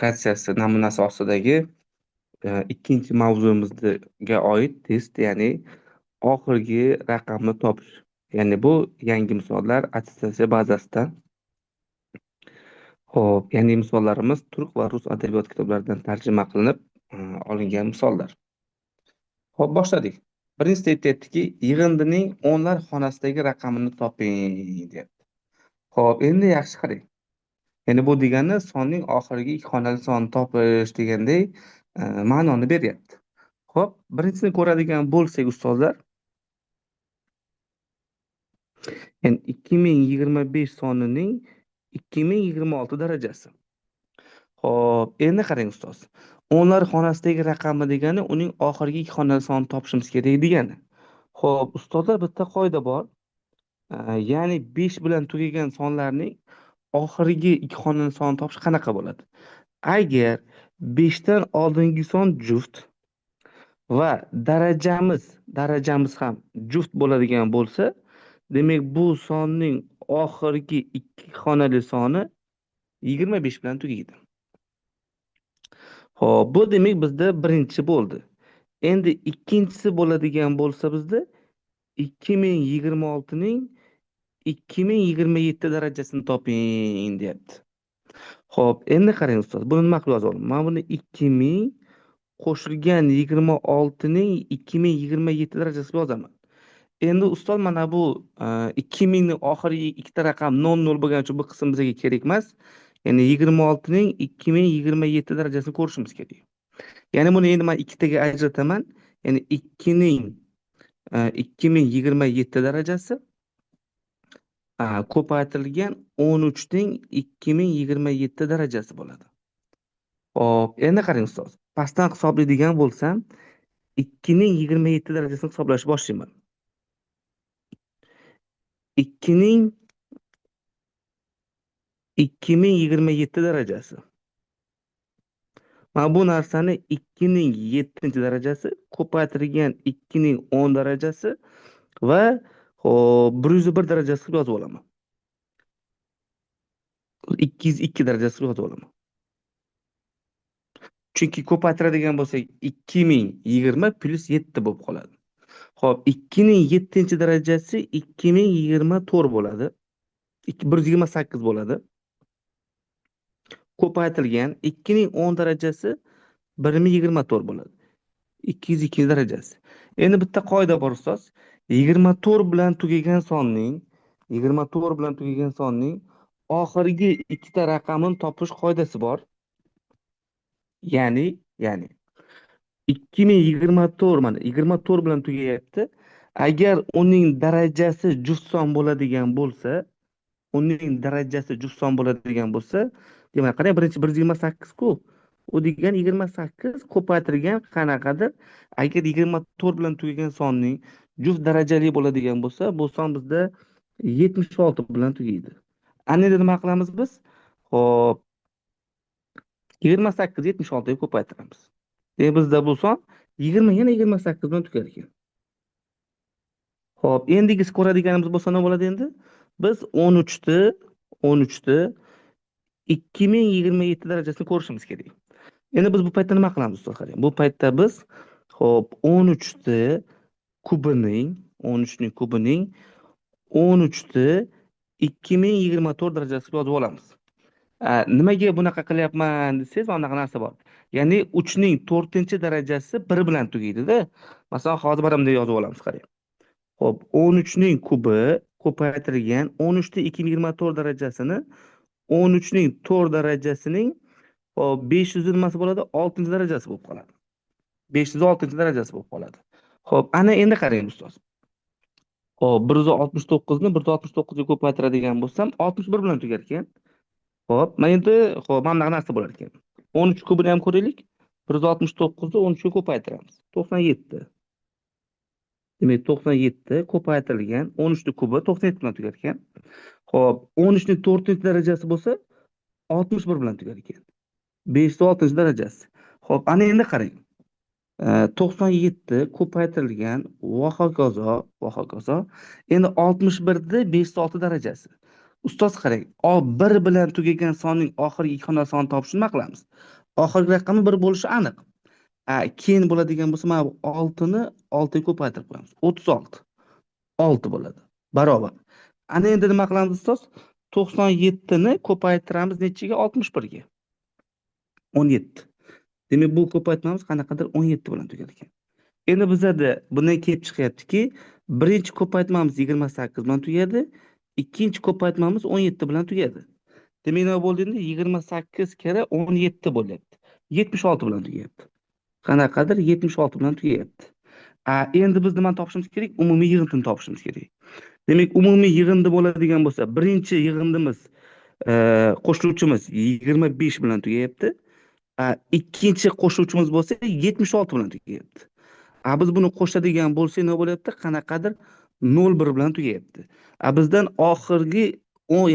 multiplikatsiyasi namunasi ostidagi ikkinchi mavzumizga oid test, ya'ni oxirgi raqamni topish. Ya'ni bu yangi misollar attestatsiya bazasidan. Xo'p, ya'ni misollarimiz turk va rus adabiyot kitoblaridan tarjima qilinib olingan misollar. Xo'p, boshladik. Birinchisi aytyaptiki, yig'indining o'nlar xonasidagi raqamini toping, deyapti. Xo'p, endi yaxshi qarang. Ya'ni bu degani sonning oxirgi ikki xonali sonini topish deganday ma'noni beryapti. Xo'p, birinchisini ko'radigan bo'lsak, ustozlar, ya'ni 2025 sonining 2026 darajasi. Xo'p, endi qarang ustoz. O'nlar xonasidagi raqami degani uning oxirgi ikki xonali sonini topishimiz kerak degani. Xo'p, ustozlar, bitta qoida bor. Ya'ni 5 bilan tugagan sonlarning oxirgi ikki xonali sonini topish qanaqa bo'ladi? Agar 5 dan oldingi son juft va darajamiz ham juft bo'ladigan bo'lsa, demak bu sonning oxirgi ikki xonali soni 25 bilan tugaydi. Xo'p, bu demak bizda birinchi bo'ldi. Endi ikkinchisi bo'ladigan bo'lsa, bizda 2026 ning 2027 darajasini toping, deyapti. Xo'p, endi qarang ustoz, buni nima qilib yozib olaman? Mana buni 2000 qo'shilgan 26 ning 2027 darajasiga yozaman. Endi ustoz, mana bu 2000 ning oxirgi ikkita raqam 00 bo'lgani uchun bu qism bizga kerak emas. Ya'ni 26 ning 2027 darajasini ko'rishimiz kerak. Ya'ni buni endi men ikkitaga ajrataman. Ya'ni 2 ning 2027 darajasi ko'paytirilgan 13 ning 2027 darajasi bo'ladi. Hop, endi qarang ustoz. Pastdan hisoblaydigan bo'lsam, 2 ning 27 darajasini hisoblashni boshlayman. 2 ning 2027 darajasi. Mana bu narsani 2 ning 7 darajasi ko'paytirilgan 2 ning 10 darajasi va 101 darajasi qilib yozib olaman. 202 darajasi qilib yozib olaman. Chunki ko'paytiradigan bo'lsak 2020 plus 7 bo'lib qoladi. Xo'p, 2 ning 7 darajasi 2024 bo'ladi. 128 bo'ladi. Ko'paytirilgan 2 ning 10 darajasi 1024 bo'ladi. 202 darajasi. Endi bitta qoida bor ustoz. 24 bilan tugagan sonning oxirgi ikkita raqamini topish qoidasi bor. Ya'ni 2024 mana 24 bilan tugayapti. Agar uning darajasi juft son bo'ladigan bo'lsa, demak, qarang, birinchi 128 ku. U degan 28 ko'paytirgan qanaqadir. Agar 24 bilan tugagan sonning juft darajali bo'ladigan bo'lsa, bu son bizda 76 bilan tugaydi. Ana endi nima qilamiz biz? Xo'p, 28 76 ga ko'paytiramiz. Demak, bizda bu son 20 yana 28 bilan tugar ekan. Xo'p, endigi ko'radiganimiz bo'lsa nima bo'ladi endi? Biz 13 ni 2027 darajasini ko'rishimiz kerak. Endi biz bu paytda nima qilamiz ustoz? Qarang, bu paytda biz 13 kubining 2024 darajasiga yozib olamiz. Nimaga bunaqa qilyapman desangiz, anaqa narsa bor. Ya'ni 3 ning 4 darajasi 1 bilan tugaydi-da. Masalan, hozir baramda yozib olamiz, qarang. Xo'p, 13 ning kubi ko'paytirilgan 13 ning 2024 darajasini 13 ning 4 darajasining 500 nimasi bo'ladi? 6 darajasi bo'lib qoladi. 506 darajasi bo'lib qoladi. Xo'p, ana endi qarang ustoz. Xo'p, 169 ni 169 ga ko'paytiradigan bo'lsam, 61 bilan tugar ekan. Xo'p, mana endi mana bunaqa narsa bo'lar ekan. 13 kubini ham ko'raylik. 169 ni 13 ga ko'paytiramiz. 97. Demak, 97 ko'paytirilgan 13 ni kubi 97 bilan tugar ekan. Xo'p, 13 ning 4 darajasi bo'lsa 61 bilan tugar ekan. 506 darajasi. Xo'p, ana endi qarang. 97 ko'paytirilgan va hokazo. Endi 61 ni 506 darajasi. Ustoz qarang, bir bilan tugagan sonning oxirgi ikki xona sonini topishni nima qilamiz? Oxirgi raqami bir bo'lishi aniq. Keyin bo'ladigan bo'lsa, mana bu 6 ni 6 ga ko'paytirib qo'yamiz. 36. 6 bo'ladi. Barobar. Ana endi nima qilamiz ustoz? 97 ni ko'paytiramiz nechiga? 61 ga. 17. Demak, bu ko'paytmamiz qanaqadir 17 bilan tugar ekan. Endi bizada bundan kelib chiqyaptiki, birinchi ko'paytmamiz 28 bilan tugadi, ikkinchi ko'paytmamiz 17 bilan tugadi. Demak, nima bo'ldi endi? 28 kira 17 bo'lyapti. 76 bilan tugayapti. Qanaqadir 76 bilan tugayapti. Endi biz nimani topishimiz kerak? Umumiy yig'indini topishimiz kerak. Demak, umumiy yig'indi bo'ladigan bo'lsa, birinchi yig'indimiz qo'shuvchimiz 25 bilan tugayapti. Ikkinchi qo'shuvchimiz bo'lsa 76 bilan tugayapti. Biz buni qo'shadigan bo'lsak nima bo'lyapti? Qanaqadir 01 bilan tugayapti. Bizdan oxirgi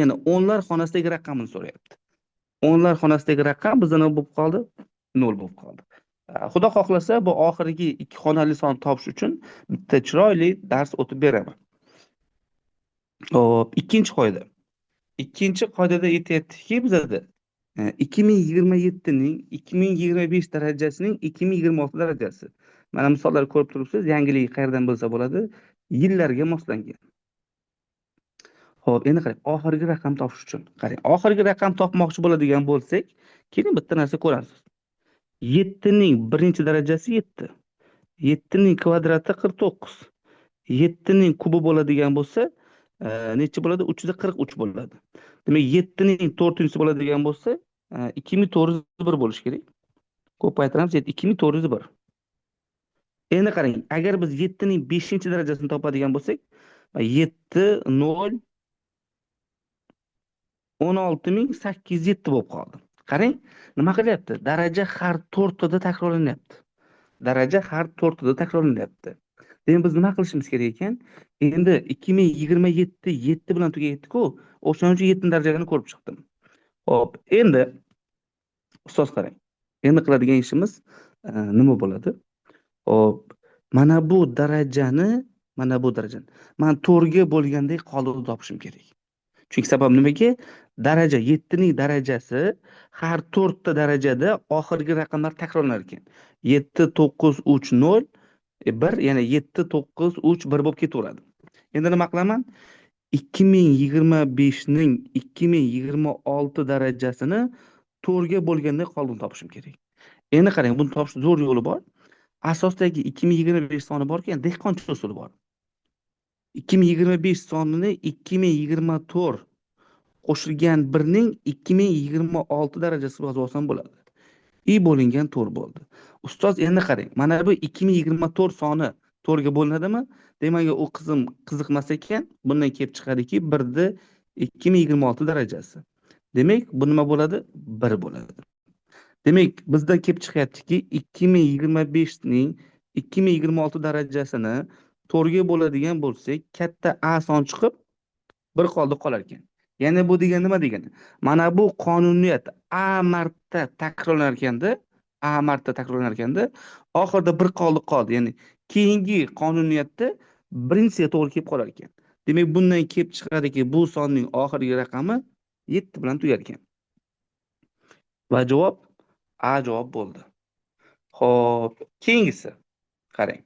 ya'ni o'nlar xonasidagi raqamni so'rayapti. O'nlar xonasidagi raqam bizda nima bo'lib qoldi? 0 bo'lib qoldi. Xudo xohlasa, bu oxirgi ikki xonali sonni topish uchun bitta chiroyli dars o'tib beraman. Hop, ikkinchi qoida. Ikkinchi qoidada aytyaptiki, bizada 2027 ning 2025 darajasining 2026 darajasi. Mana misollar ko'rib turibsiz, yangiligi qayerdan bo'lsa bo'ladi, yillarga moslangan. Xo'p, endi qarang, oxirgi raqam topish uchun. Qarang, oxirgi raqam topmoqchi bo'ladigan bo'lsak, keling bitta narsa ko'ramiz. 7 ning birinchi darajasi 7. 7 ning kvadrati 49. 7 ning kubi bo'ladigan bo'lsa, necha bo'ladi? 343 bo'ladi. Demak, 7 ning 4-si bo'ladigan bo'lsa, 2401 bo'lishi kerak. Ko'paytiramiz, 2401. Endi qarang, agar biz 7 ning 5-darajasini topadigan bo'lsak, 7 0 16807 bo'lib qoldi. Qarang, nima qilyapti? Daraja har 4 da takrorlanyapti. Daraja har 4 da takrorlanyapti. Demak, biz nima qilishimiz kerak ekan? Endi 2027 7 bilan tugayapti-ku, o'shaning uchun 7 darajani ko'rib chiqdim. Xo'p, endi ustoz qarang. Endi qiladigan ishimiz nima bo'ladi? Xo'p, mana bu darajani men 4 ga bo'lgandek qoldirib topishim kerak. Chunki sabab nimaga? Daraja 7 ning darajasi har 4 ta darajada oxirgi raqamlar takrorlanar ekan. 7 9 3 0 1, ya'ni 7 9 3 1 bo'lib ketaveradi. Endi nima qilaman? 2025 ning 2026 darajasini 4 ga bo'lganda qoldirib topishim kerak. Endi qarang, buni topish zo'r yo'li bor. Asosdagi 2025 soni bor-ku, dehqoncha usuli bor. 2025 sonini 2024 qo'shilgan 1 ning 2026 darajasi yozib olsam bo'ladi. Bo'lingan 4 bo'ldi. Ustoz, endi qarang, mana bu 2024 soni 4 ga bo'linadimi? Demak, u qizim qiziqmas ekan, bundan kelib chiqadiki 1 da 2026 darajasi. Demak, bu nima bo'ladi? 1 bo'ladi. Demak, bizda kelib chiqyaptiki 2025 ning 2026 darajasini 4 ga bo'ladigan bo'lsak, katta A son chiqib 1 qoldi qolar ekan. Ya'ni bu degani nima degani? Mana bu qonuniyat A marta takrorlanar ekanda, oxirida 1 qoldi. Ya'ni keyingi qonuniyatda birinchisiga to'g'ri kelib qolar ekan. Demak, bundan kelib chiqadiki, bu sonning oxirgi raqami 7 bilan tugar ekan. Va javob A javob bo'ldi. Xo'p, keyingisi qarang.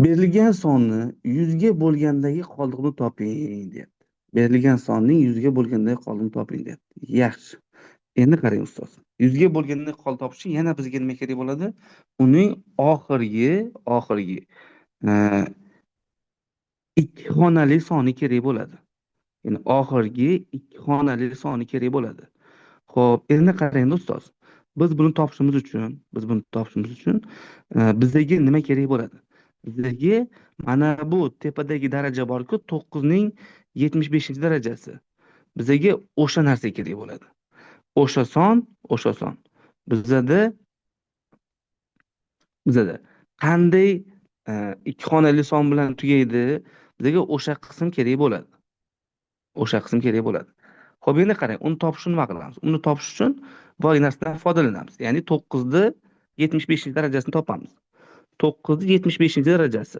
Berilgan sonni 100 ga bo'lgandagi qoldiqni toping, deyapti. Berilgan sonning 100 ga bo'lgandagi qoldiqni toping, deyapti. Yaxshi. Endi qarang ustoz. 100 ga bo'lgandagi qoldiq topish uchun yana bizga nima kerak bo'ladi? Uning oxirgi ikki xonali soni kerak bo'ladi. Ya'ni oxirgi ikki xonali soni kerak bo'ladi. Xo'p, endi qarang ustoz. Biz buni topishimiz uchun bizga nima kerak bo'ladi? Bizga mana bu tepadagi daraja bor-ku, 9 ning 75-darajasi. Bizga o'sha narsa kerak bo'ladi. O'sha son. Bizada qanday ikki xonali son bilan tugaydi? Bizga o'sha qism kerak bo'ladi. Xo'p, endi qarang, uni topishni nima qilamiz? Uni topish uchun boy narsadan foydalanamiz. Ya'ni 9 ni 75 darajasini topamiz. 9 ni 75 darajasi.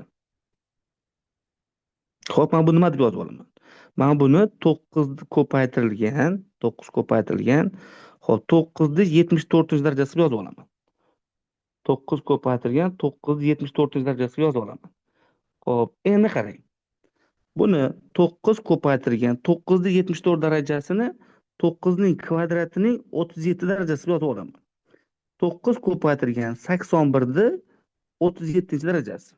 Xo'p, men buni nima deb yozib olaman? Men buni 9 ko'paytirilgan, 9 ko'paytirilgan, xo'p, 9 74 darajasi deb yozib olaman. 9 ko'paytirilgan 9 74 darajasi deb yozib olaman. Xo'p, endi qarang. Buni 9 ko'paytirilgan 9 74 darajasini 9 ning kvadratining 37 darajasi deb yozib olaman. 9 ko'paytirilgan 81 37 darajasi.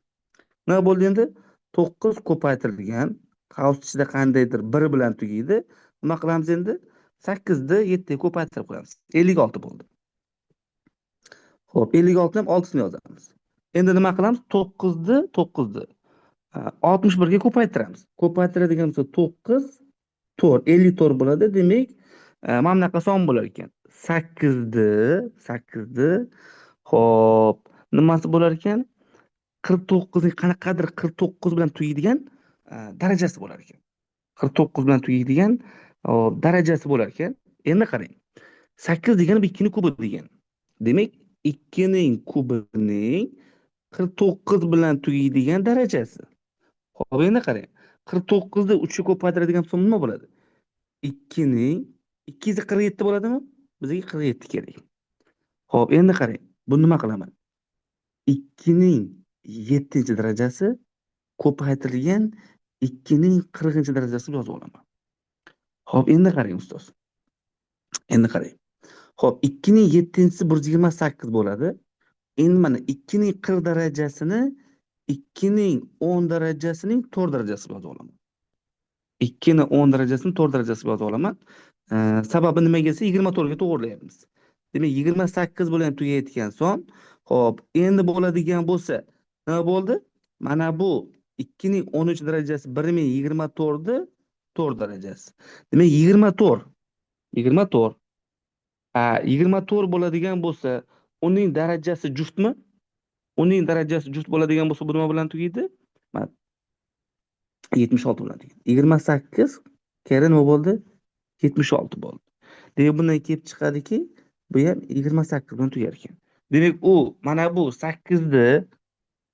Nima bo'ldi endi? 9 ko'paytirilgan qavs ichida qandaydir 1 bilan tugaydi. Nima qilamiz endi? 8 ni 7 ga ko'paytirib qo'yamiz. 56 bo'ldi. Xo'p, 56 ni ham 6 ni yozamiz. Endi nima qilamiz? 9 ni 61 ga ko'paytiramiz. Ko'paytiradigan bo'lsa 9 4 54 bo'ladi. Demak, mana bunaqa son bo'lar ekan. 8 ni xo'p, nimasi bo'lar ekan? 49 ning qanaqadir 49 bilan tugaydigan darajasi bo'lar ekan. 49 bilan tugaydigan darajasi bo'lar ekan. Endi qarang. 8 degani 2 ning kubi degani. Demak, 2 ning kubining 49 bilan tugaydigan darajasi. Xo'p, endi qarang. 49 ni 3 ga ko'paytiradigan bo'lsam nima bo'ladi? 2 ning 2 47 bo'ladimi? Bizga 47 kerak. Xo'p, endi qarang. Buni nima qilaman? 2 ning 7 darajasi ko'paytirilgan 2 ning 40 darajasi deb yozib olaman. Xo'p, endi qarang ustoz. Endi qarang. Xo'p, 2 ning 7-si 128 bo'ladi. Endi mana 2 ning 40 darajasini 2 ning 10 darajasining 4 darajasi deb yozib olaman. 2 ning 10 darajasini 4 darajasi deb yozib olaman. Sababi nimaga desa 24 ga to'g'rilayapmiz. Demak, 28 bilan tugayotgan son. Xo'p, endi bo'ladigan bo'lsa, nima bo'ldi? Mana bu 2 ning 13 darajasi 1 ming 24 ni 4 darajasi. Demak, 24. 24. 24 bo'ladigan bo'lsa, uning darajasi juftmi? Uning darajasi juft bo'ladigan bo'lsa, bu nima bilan tugaydi? Mana 76 bilan tugaydi. 28 kere nima bo'ldi? 76 bo'ldi. Demak, bundan kelib chiqadiki, bu ham 28 bilan tugar ekan. Demak, u mana bu 8 ni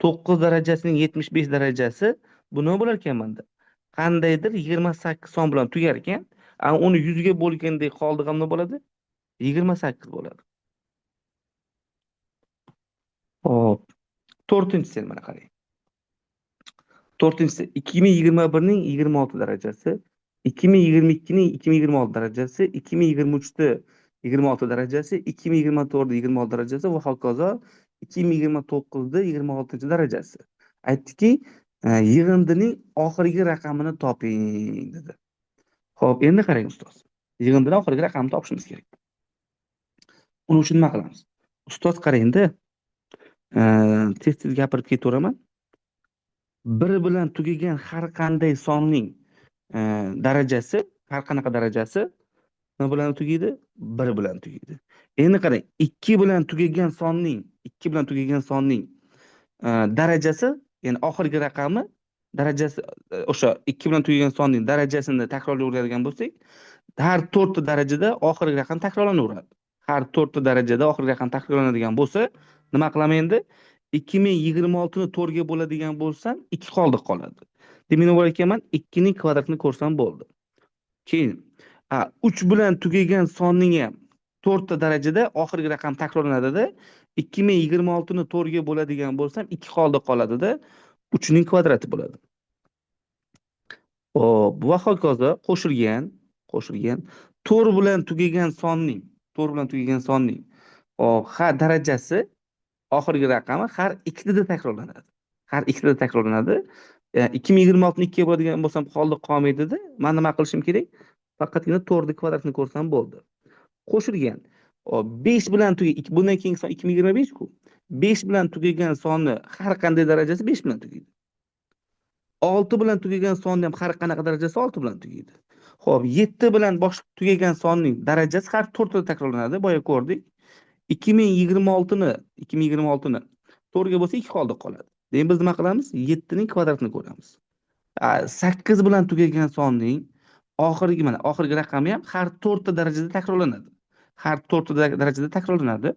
9 darajasining 75 darajasi bu nima bo'lar ekan menda? Qandaydir 28 son bilan tugar ekan. Uni 100 ga bo'lgandek qoldig'i nima bo'ladi? 28 bo'ladi. Hop, 4-chi mana qarang. 4-chi 2021 ning 26 darajasi, 2022 ning 2026 darajasi, 2023 ni 26 darajasi, 2024 ni 26 darajasi va hokazo 2029 ni 26 darajasi. Aytdiki, yig'indining oxirgi raqamini toping dedi. Xo'p, endi qarang ustoz. Yig'indining oxirgi raqamini topishimiz kerak. Uning uchun nima qilamiz? Ustoz qarang-da. Tez-tez gapirib ketaveraman. 1 bilan tugagan har qanday sonning darajasi, har qanaqa darajasi nima bilan tugaydi? 1 bilan tugaydi. Endi qarang, 2 bilan tugagan sonning darajasi, ya'ni oxirgi raqami darajasi o'sha 2 bilan tugagan sonning darajasini takrorlayveradigan bo'lsak, har 4 ta darajada oxirgi raqam takrorlanaveradi. Har 4 ta darajada oxirgi raqam takrorlanadigan bo'lsa, nima qilaman endi? 2026 ni 4 ga bo'ladigan bo'lsam, 2 qoldiq qoladi. Demak, nima bo'lar ekan? 2 ning kvadratini ko'rsam bo'ldi. Keyin 3 bilan tugagan sonning ham 4 ta darajada oxirgi raqam takrorlanadi-da. 2026 ni 4 ga bo'ladigan bo'lsam, 2 qoldiq qoladi-da. 3 ning kvadrati bo'ladi. Hop, va hokazo qo'shilgan 4 bilan tugagan sonning har darajasi oxirgi raqami har ikkitada takrorlanadi. Har ikkitada takrorlanadi. 2026 ni 2 ga bo'ladigan bo'lsam qoldiq qolmaydi-da. Men nima qilishim kerak? Faqatgina 4 ning kvadratini ko'rsam bo'ldi. Qo'shilgan 5 bilan tugagan, bundan keyingi son 2025 ku. 5 bilan tugagan sonni har qanday darajasi 5 bilan tugaydi. 6 bilan tugagan sonni ham har qanaqa darajasi 6 bilan tugaydi. Xo'p, 7 bilan tugagan sonning darajasi har 4 ta takrorlanadi. Boya ko'rdik. 2026 ni 4 ga bo'lsa 2 qoldiq qoladi. Demak, biz nima qilamiz? 7 ning kvadratini ko'ramiz. 8 bilan tugagan sonning oxirgi raqami ham har 4 ta darajada takrorlanadi. Har 4 ta darajada takrorlanadi.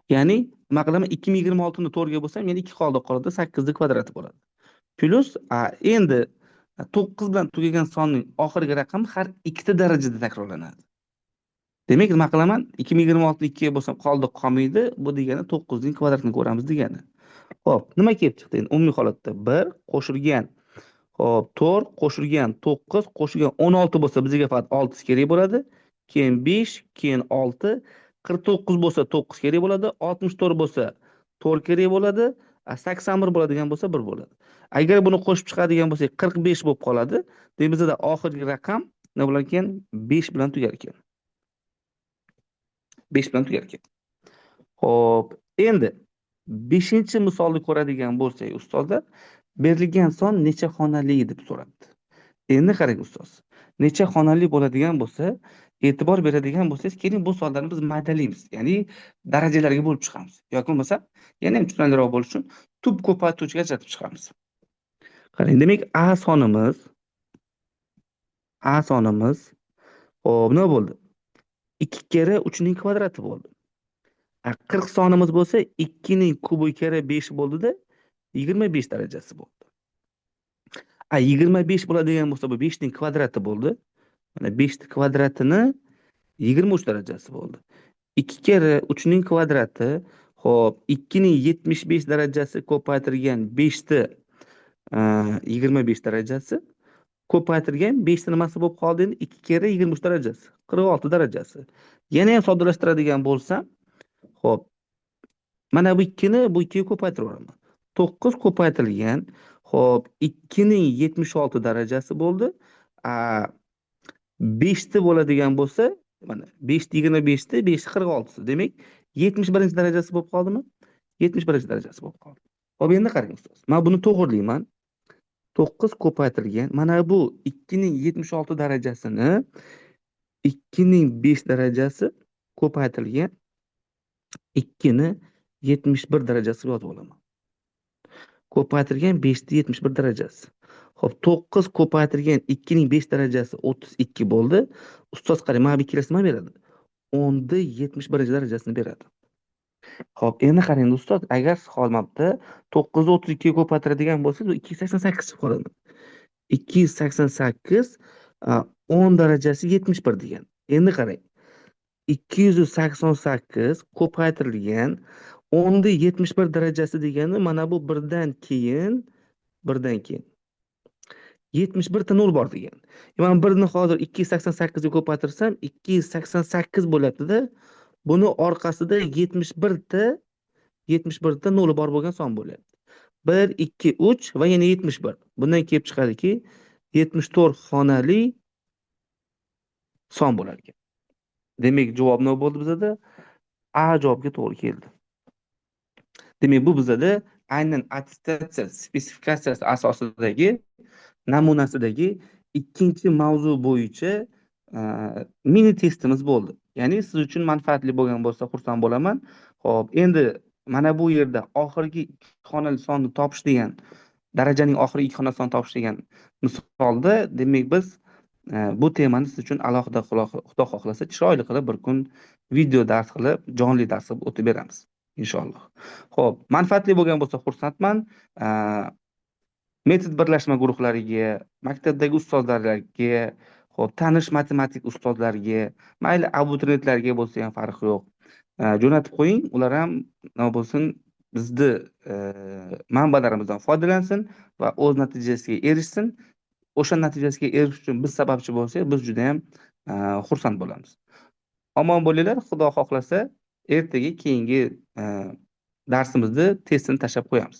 Ya'ni nima qilaman? 2026 ni 4 ga bo'lsam, yana 2 qoldiq qoladi, 8 ning kvadrati bo'ladi. Plus endi 9 bilan tugagan sonning oxirgi raqami har ikkita darajada takrorlanadi. Demak, nima qilaman? 2026 ni 2 ga bo'lsam qolmaydi. Bu degani 9 ning kvadratini ko'ramiz degani. Xo'p, nima kelib chiqdi endi umumiy holatda? 1 qo'shilgan, xo'p, 4 qo'shilgan 9 qo'shilgan 16 bo'lsa, bizga faqat 6 kerak bo'ladi. Keyin 5, keyin 6, 49 bo'lsa 9 kerak bo'ladi, 64 bo'lsa 4 kerak bo'ladi, 81 bo'ladigan bo'lsa 1 bo'ladi. Agar buni qo'shib chiqadigan bo'lsak 45 bo'lib qoladi. Demak, bizda oxirgi raqam nima bo'lar ekan? 5 bilan tugar ekan. 5 bilan tugar ekan. Xo'p, endi 5-misolni ko'radigan bo'lsak, ustozlar, berilgan son necha xonali deb so'rabdi. Endi qarang ustoz. Necha xonali bo'ladigan bo'lsa, e'tibor beradigan bo'lsangiz, keling bu sonlarni biz maydalaymiz. Ya'ni darajalarga bo'lib chiqamiz. Yoki bo'lmasa, yana ham tushunarliroq bo'lish uchun tub ko'paytiruvchiga ajratib chiqamiz. Qarang, demak A sonimiz, xo'p, nima bo'ldi? 2 kere 3 ning kvadrati bo'ldi. 40 sonimiz bo'lsa 2 ning kubi kere 5 bo'ldi-da, 25 darajasi bo'ldi. 25 bo'ladigan bo'lsa, bu 5 ning kvadrati bo'ldi. Mana 5 ning kvadratini 23 darajasi bo'ldi. 2 kere 3 ning kvadrati, xo'p, 2 ning 75 darajasi ko'paytirgan 5 ni 25 darajasi ko'paytirgan 5 ni nimasi bo'lib qoldi endi? 2 kere 23 darajasi, 46 darajasi. Yana ham soddalashtiradigan bo'lsam, xo'p, mana bu 2 ni bu 2 ga ko'paytiraveraman. 9 ko'paytirilgan, xo'p, 2 ning 76 darajasi bo'ldi. 5 ta bo'ladigan bo'lsa, mana 5 ta 25 ta, 5 ta 46 ta. Demak, 71-darajasi bo'lib qoldimi? 71-darajasi bo'lib qoldi. Xo'p, endi qarang ustoz. Men buni to'g'rilayman. 9 ko'paytirilgan, mana bu 2 ning 76 darajasini 2 ning 5 darajasi ko'paytirilgan 2 ni 71 darajasi yozib olaman. Ko'paytirgan 5 ni 71 darajasi. Xo'p, 9 ko'paytirgan 2 ning 5 darajasi 32 bo'ldi. Ustoz qarang, mana bu ikkilasi nima beradi? 10 ni 71 darajasini beradi. Xo'p, endi qarang ustoz, agar siz hozirda 9 ni 32 ga ko'paytiradigan bo'lsangiz, u 288 chiqib qoladi. 288 10 darajasi 71 degan. Endi qarang. 288 ko'paytirilgan 10 ni 71 darajasi degani mana bu birdan keyin 71 ta 0 bor degan. Men 1 ni hozir 288 ga ko'paytirsam 288 bo'lyapti-da. Buni orqasida 71 ta 0 bor bo'lgan son bo'lyapti. 1, 2, 3 va yana 71. Bundan kelib chiqadiki 74 xonali son bo'lar ekan. Demak, javob nima bo'ldi bizda? A javobga to'g'ri keldi. Demak, bu bizda aynan attestatsiya spesifikatsiyasi asosidagi namunasidagi ikkinchi mavzu bo'yicha mini testimiz bo'ldi. Ya'ni siz uchun manfaatli bo'lgan bo'lsa xursand bo'laman. Xo'p, endi mana bu yerda oxirgi ikki xonali sonni topish degan, darajaning oxirgi ikki xonali sonni topish degan misolda, demak biz bu temani siz uchun alohida Xudo xohlasa chiroyli qilib bir kun video dars qilib, jonli dars qilib o'tib beramiz inshaalloh. Xo'p, manfaatli bo'lgan bo'lsa xursandman. Metod birlashma guruhlariga, maktabdagi ustozlarga, xo'p, tanish matematik ustozlarga, mayli abituriyentlarga bo'lsa ham farqi yo'q. Jo'natib qo'ying, ular ham nima bo'lsin, bizni manbalarimizdan foydalansin va o'z natijasiga erishsin. O'sha natijasiga erishish uchun biz sababchi bo'lsak, biz juda ham xursand bo'lamiz. Omon bo'linglar, Xudo xohlasa ertaga keyingi darsimizni testini tashlab qo'yamiz.